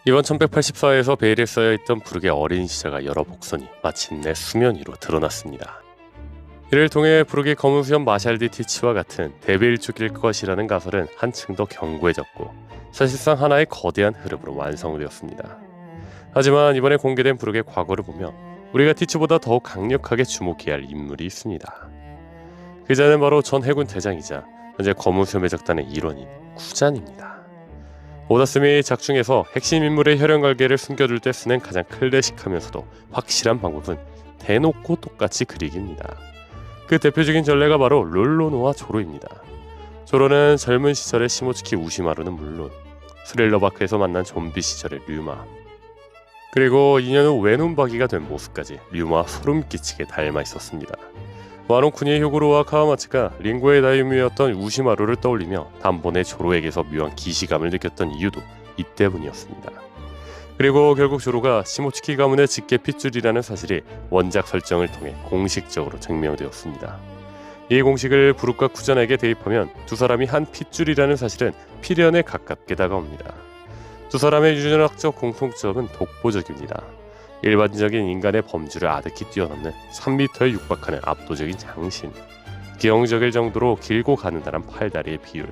이번 1184에서 베일에 쌓여있던 부르의 어린 시절과 여러 복선이 마침내 수면 위로 드러났습니다. 이를 통해 부르의 검은 수염 마샬 디 티치와 같은 대베일족일 것이라는 가설은 한층 더 견고해졌고 사실상 하나의 거대한 흐름으로 완성되었습니다. 하지만 이번에 공개된 부르의 과거를 보면 우리가 티치보다 더욱 강력하게 주목해야 할 인물이 있습니다. 그자는 바로 전 해군 대장이자 현재 검은 수염의 적단의 일원인 쿠잔입니다. 오다스미 작중에서 핵심 인물의 혈연관계를 숨겨둘 때 쓰는 가장 클래식하면서도 확실한 방법은 대놓고 똑같이 그리기입니다. 그 대표적인 전례가 바로 롤로노와 조로입니다. 조로는 젊은 시절의 시모츠키 우시마루는 물론 스릴러바크에서 만난 좀비 시절의 류마, 그리고 2년 후 외눈박이가 된 모습까지 류마와 소름 끼치게 닮아 있었습니다. 와노쿠니의 효구로와 카와마츠가 링고의 다이뮤였던 우시마루를 떠올리며 단번에 조로에게서 묘한 기시감을 느꼈던 이유도 이때문이었습니다. 그리고 결국 조로가 시모츠키 가문의 직계 핏줄이라는 사실이 원작 설정을 통해 공식적으로 증명되었습니다. 이 공식을 부룩과 쿠잔에게 대입하면 두 사람이 한 핏줄이라는 사실은 필연에 가깝게 다가옵니다. 두 사람의 유전학적 공통점은 독보적입니다. 일반적인 인간의 범주를 아득히 뛰어넘는 3m에 육박하는 압도적인 장신, 기형적일 정도로 길고 가느다란 팔다리의 비율,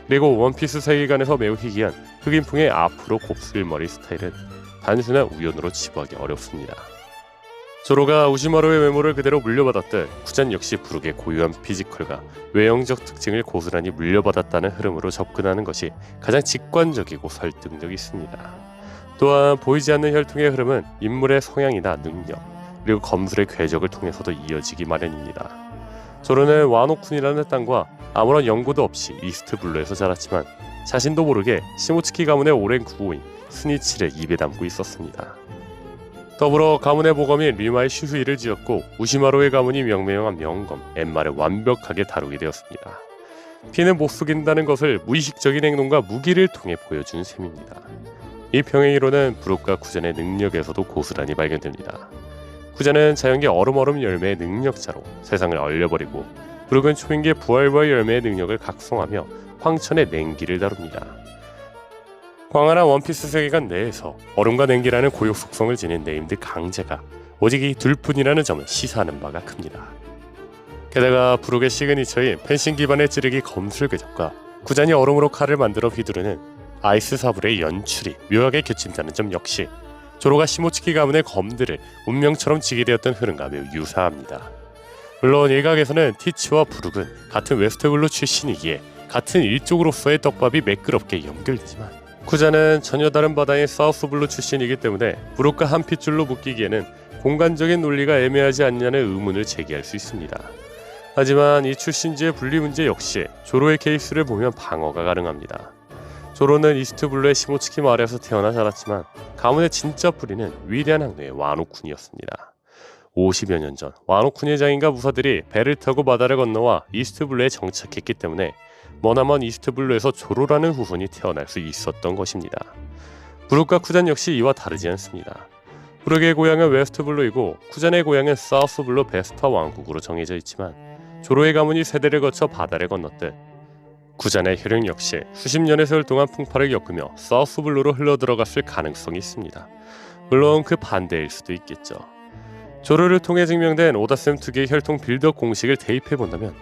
그리고 원피스 세계관에서 매우 희귀한 흑인풍의 앞으로 곱슬머리 스타일은 단순한 우연으로 치부하기 어렵습니다. 조로가 우시마루의 외모를 그대로 물려받았듯 쿠잔 역시 부룩의 고유한 피지컬과 외형적 특징을 고스란히 물려받았다는 흐름으로 접근하는 것이 가장 직관적이고 설득력이 있습니다. 또한 보이지 않는 혈통의 흐름은 인물의 성향이나 능력, 그리고 검술의 궤적을 통해서도 이어지기 마련입니다. 조로는 와노쿤이라는 땅과 아무런 연고도 없이 이스트블루에서 자랐지만 자신도 모르게 시모츠키 가문의 오랜 구호인 스니치를 입에 담고 있었습니다. 더불어 가문의 보검인 류마의 슈후이를 지었고 우시마루의 가문이 명명한 명검 엠마를 완벽하게 다루게 되었습니다. 피는 못 속인다는 것을 무의식적인 행동과 무기를 통해 보여준 셈입니다. 이 평행이론은 부룩과 쿠잔의 능력에서도 고스란히 발견됩니다. 쿠잔은 자연계 얼음얼음 열매의 능력자로 세상을 얼려버리고, 부룩은 초인계 부활과 열매의 능력을 각성하며 황천의 냉기를 다룹니다. 광활한 원피스 세계관 내에서 얼음과 냉기라는 고유 속성을 지닌 네임드 강제가 오직 이 둘뿐이라는 점을 시사하는 바가 큽니다. 게다가 부룩의 시그니처인 펜싱 기반의 찌르기 검술 궤적과 쿠잔이 얼음으로 칼을 만들어 휘두르는 아이스 사불의 연출이 묘하게 겹친다는 점 역시 조로가 시모츠키 가문의 검들을 운명처럼 지게 되었던 흐름과 매우 유사합니다. 물론 일각에서는 티치와 부룩은 같은 웨스트블루 출신이기에 같은 일족으로서의 떡밥이 매끄럽게 연결되지만, 쿠잔은 전혀 다른 바다인 사우스블루 출신이기 때문에 부룩과 한 핏줄로 묶이기에는 공간적인 논리가 애매하지 않냐는 의문을 제기할 수 있습니다. 하지만 이 출신지의 분리 문제 역시 조로의 케이스를 보면 방어가 가능합니다. 조로는 이스트블루의 시모츠키 마을에서 태어나 자랐지만 가문의 진짜 뿌리는 위대한 항로의 와노쿤이었습니다. 50여 년 전 와노쿤의 장인과 무사들이 배를 타고 바다를 건너와 이스트블루에 정착했기 때문에 머나먼 이스트블루에서 조로라는 후손이 태어날 수 있었던 것입니다. 부룩과 쿠잔 역시 이와 다르지 않습니다. 부룩의 고향은 웨스트블루이고 쿠잔의 고향은 사우스블루 베스파 왕국으로 정해져 있지만, 조로의 가문이 세대를 거쳐 바다를 건넜듯 쿠잔의 혈육 역시 수십 년의 세월 동안 풍파를 겪으며 사우스블루로 흘러들어갔을 가능성이 있습니다. 물론 그 반대일 수도 있겠죠. 조로를 통해 증명된 오다셈 특유의 혈통 빌드업 공식을 대입해본다면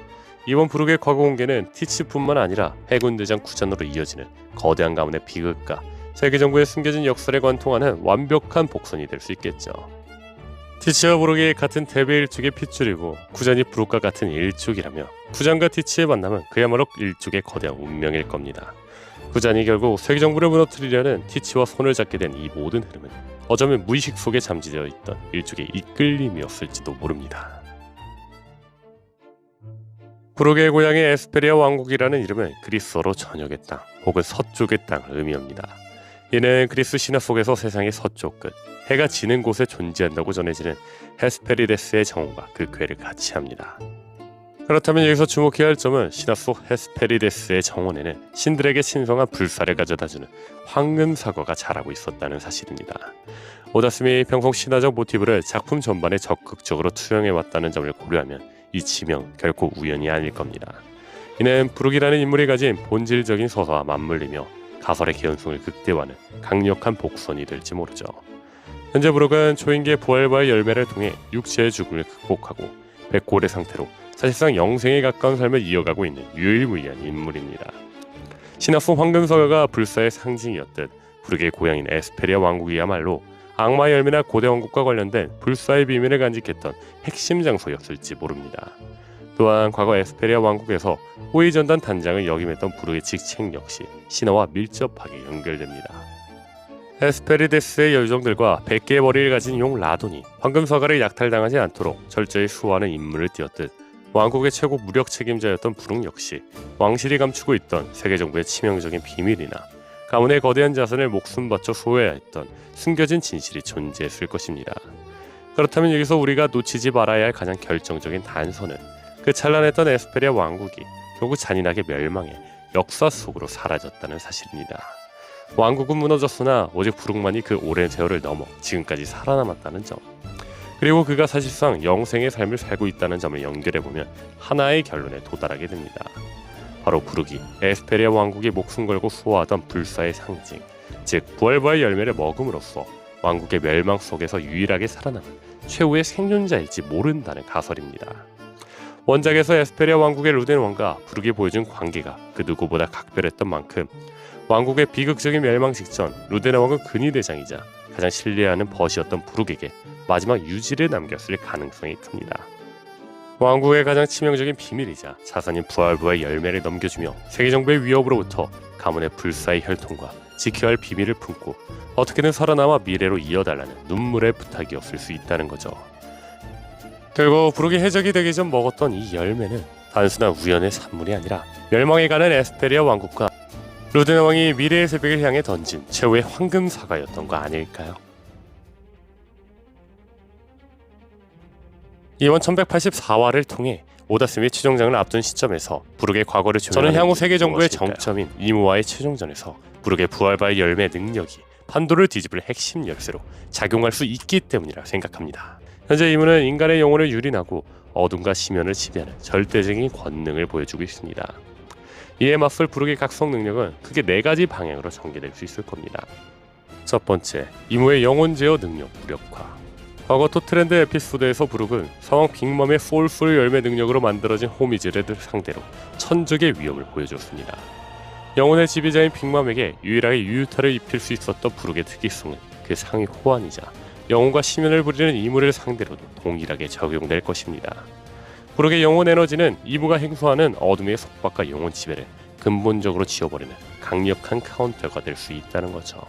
이번 부룩의 과거 공개는 티치뿐만 아니라 해군 대장 쿠잔으로 이어지는 거대한 가문의 비극과 세계 정부의 숨겨진 역사를 관통하는 완벽한 복선이 될 수 있겠죠. 티치와 부룩이 같은 대베 일족의 핏줄이고 쿠잔이 부룩과 같은 일족이라며 쿠잔과 티치의 만남은 그야말로 일족의 거대한 운명일 겁니다. 쿠잔이 결국 세계 정부를 무너뜨리려는 티치와 손을 잡게 된 이 모든 흐름은 어쩌면 무의식 속에 잠재되어 있던 일족의 이끌림이었을지도 모릅니다. 부룩의 고향의 에스페리아 왕국이라는 이름은 그리스어로 저녁의 땅 혹은 서쪽의 땅을 의미합니다. 이는 그리스 신화 속에서 세상의 서쪽 끝, 해가 지는 곳에 존재한다고 전해지는 헤스페리데스의 정원과 그 궤를 같이 합니다. 그렇다면 여기서 주목해야 할 점은 신화 속 헤스페리데스의 정원에는 신들에게 신성한 불사를 가져다주는 황금사과가 자라고 있었다는 사실입니다. 오다스미 평소 신화적 모티브를 작품 전반에 적극적으로 투영해왔다는 점을 고려하면 이 지명 결코 우연이 아닐 겁니다. 이는 부룩이라는 인물이 가진 본질적인 서사와 맞물리며 가설의 개연성을 극대화하는 강력한 복선이 될지 모르죠. 현재 브룩은 초인기의 부활과의 열매를 통해 육체의 죽음을 극복하고 백골의 상태로 사실상 영생에 가까운 삶을 이어가고 있는 유일무이한 인물입니다. 신화 속 황금서가가 불사의 상징이었듯 브룩의 고향인 에스페리아 왕국이야말로 악마의 열매나 고대 왕국과 관련된 불사의 비밀을 간직했던 핵심 장소였을지 모릅니다. 또한 과거 에스페리아 왕국에서 호위전단 단장을 역임했던 브룩의 직책 역시 신화와 밀접하게 연결됩니다. 에스페리데스의 열정들과 100개의 머리를 가진 용 라돈이 황금서가를 약탈당하지 않도록 철저히 수호하는 임무를 띄웠듯 왕국의 최고 무력 책임자였던 브룩 역시 왕실이 감추고 있던 세계정부의 치명적인 비밀이나 가문의 거대한 자산을 목숨 바쳐 수호해야 했던 숨겨진 진실이 존재했을 것입니다. 그렇다면 여기서 우리가 놓치지 말아야 할 가장 결정적인 단서는 그 찬란했던 에스페리아 왕국이 결국 잔인하게 멸망해 역사 속으로 사라졌다는 사실입니다. 왕국은 무너졌으나 오직 브룩만이 그 오랜 세월을 넘어 지금까지 살아남았다는 점, 그리고 그가 사실상 영생의 삶을 살고 있다는 점을 연결해보면 하나의 결론에 도달하게 됩니다. 바로 브룩이 에스페리아 왕국이 목숨 걸고 수호하던 불사의 상징, 즉 부활과의 열매를 먹음으로써 왕국의 멸망 속에서 유일하게 살아남은 최후의 생존자일지 모른다는 가설입니다. 원작에서 에스페리아 왕국의 루덴 왕과 브룩이 보여준 관계가 그 누구보다 각별했던 만큼 왕국의 비극적인 멸망 직전 루덴 왕은 근위대장이자 가장 신뢰하는 벗이었던 브룩에게 마지막 유지를 남겼을 가능성이 큽니다. 왕국의 가장 치명적인 비밀이자 자산인 부활부의 열매를 넘겨주며 세계정부의 위협으로부터 가문의 불사의 혈통과 지켜야 할 비밀을 품고 어떻게든 살아남아 미래로 이어달라는 눈물의 부탁이었을 수 있다는 거죠. 결국 브룩이 해적이 되기 전 먹었던 이 열매는 단순한 우연의 산물이 아니라 멸망해가는 에스페리아 왕국과 루덴 왕이 미래의 새벽을 향해 던진 최후의 황금사과였던 거 아닐까요? 이번 1184화를 통해 오다스미 최종장을 앞둔 시점에서 브룩의 과거를 저는 향후 세계정부의 정점인 이무와의 최종전에서 브룩의 부활바의 열매 능력이 판도를 뒤집을 핵심 열쇠로 작용할 수 있기 때문이라 생각합니다. 현재 이무는 인간의 영혼을 유린하고 어둠과 심연을 지배하는 절대적인 권능을 보여주고 있습니다. 이에 맞설 브룩의 각성 능력은 크게 4가지 방향으로 전개될 수 있을 겁니다. 첫 번째, 이무의 영혼 제어 능력 무력화. 과거 토트랜드 에피소드에서 브룩은 사왕 빅맘의 소울풀 열매 능력으로 만들어진 호미즈를 상대로 천적의 위협을 보여줬습니다. 영혼의 지배자인 빅맘에게 유일하게 유효타를 입힐 수 있었던 브룩의 특이성은 그 상위 호환이자 영혼과 심연을 부리는 이무를 상대로도 동일하게 적용될 것입니다. 브룩의 영혼 에너지는 이무가 행사하는 어둠의 속박과 영혼 지배를 근본적으로 지워버리는 강력한 카운터가 될 수 있다는 거죠.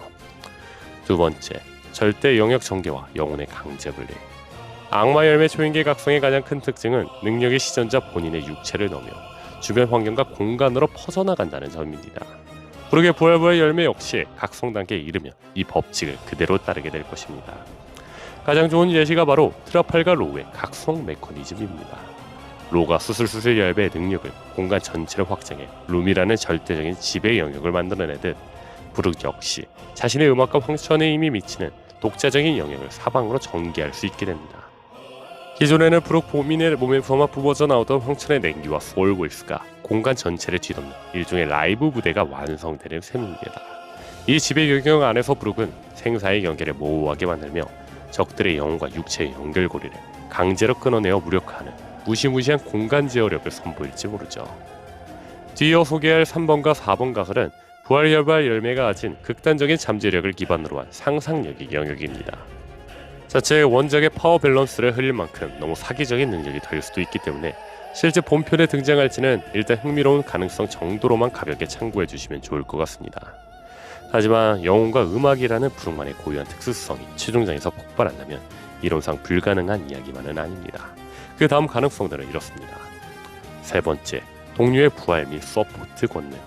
두 번째, 절대 영역 전개와 영혼의 강제 분리. 악마 열매 초인계 각성의 가장 큰 특징은 능력의 시전자 본인의 육체를 넘어 주변 환경과 공간으로 퍼져나간다는 점입니다. 브룩의 부활부의 열매 역시 각성 단계에 이르면 이 법칙을 그대로 따르게 될 것입니다. 가장 좋은 예시가 바로 트라팔가 로우의 각성 메커니즘입니다. 로가 수술수술 열매의 능력을 공간 전체를 확장해 룸이라는 절대적인 지배 영역을 만들어내듯 브룩 역시 자신의 음악과 황천에 이미 미치는 독자적인 영역을 사방으로 전개할 수 있게 됩니다. 기존에는 브룩 본인의 몸에서만 뿜어져 나오던 황천의 냉기와 소울 보이스가 공간 전체를 뒤덮는 일종의 라이브 무대가 완성되는 셈입니다. 이 지배 영역 안에서 브룩은 생사의 연계를 모호하게 만들며 적들의 영혼과 육체의 연결고리를 강제로 끊어내어 무력화하는 무시무시한 공간 제어력을 선보일지 모르죠. 뒤이어 소개할 3번과 4번 가설은 부활혈발 열매가 가진 극단적인 잠재력을 기반으로 한 상상력의 영역입니다. 자체 원작의 파워 밸런스를 흘릴 만큼 너무 사기적인 능력이 될 수도 있기 때문에 실제 본편에 등장할지는 일단 흥미로운 가능성 정도로만 가볍게 참고해 주시면 좋을 것 같습니다. 하지만 영혼과 음악이라는 브룩만의 고유한 특수성이 최종장에서 폭발한다면 이론상 불가능한 이야기만은 아닙니다. 그 다음 가능성들은 이렇습니다. 세 번째, 동료의 부활 및 서포트 권능.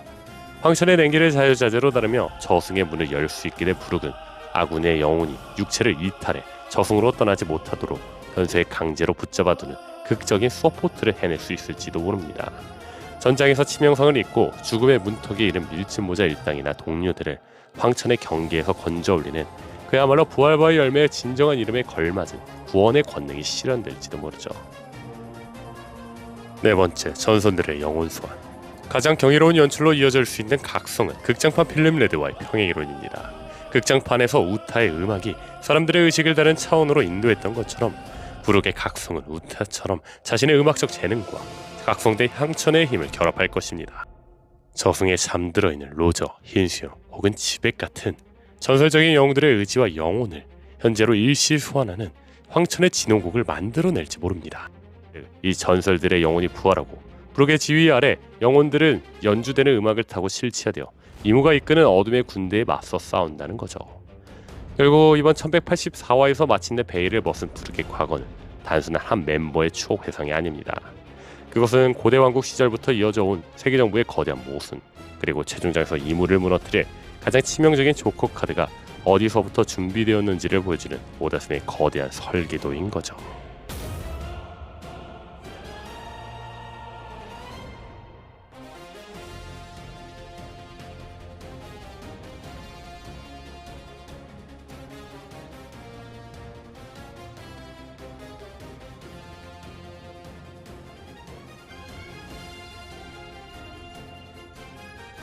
황천의 냉기를 자유자재로 다루며 저승의 문을 열 수 있게 된 브룩은 아군의 영혼이 육체를 이탈해 저승으로 떠나지 못하도록 현세에 강제로 붙잡아두는 극적인 서포트를 해낼 수 있을지도 모릅니다. 전장에서 치명상을 입고 죽음의 문턱에 이른 밀짚모자 일당이나 동료들을 황천의 경계에서 건져 올리는 그야말로 부활바의 열매의 진정한 이름에 걸맞은 구원의 권능이 실현될지도 모르죠. 네 번째, 전선들의 영혼 소환. 가장 경이로운 연출로 이어질 수 있는 각성은 극장판 필름 레드와의 평행이론입니다. 극장판에서 우타의 음악이 사람들의 의식을 다른 차원으로 인도했던 것처럼 부르크의 각성은 우타처럼 자신의 음악적 재능과 각성된 향천의 힘을 결합할 것입니다. 저승에 잠들어 있는 로저, 흰수염 혹은 지백 같은 전설적인 영웅들의 의지와 영혼을 현재로 일시 소환하는 황천의 진홍곡을 만들어낼지 모릅니다. 이 전설들의 영혼이 부활하고 부르크의 지휘 아래 영혼들은 연주되는 음악을 타고 실체화되어 이무가 이끄는 어둠의 군대에 맞서 싸운다는 거죠. 결국 이번 1184화에서 마침내 베일을 벗은 부르크의 과거는 단순한 한 멤버의 추억 회상이 아닙니다. 그것은 고대 왕국 시절부터 이어져 온 세계 정부의 거대한 모순, 그리고 최종장에서 이무를 무너뜨릴 가장 치명적인 조커 카드가 어디서부터 준비되었는지를 보여주는 오다슨의 거대한 설계도인 거죠.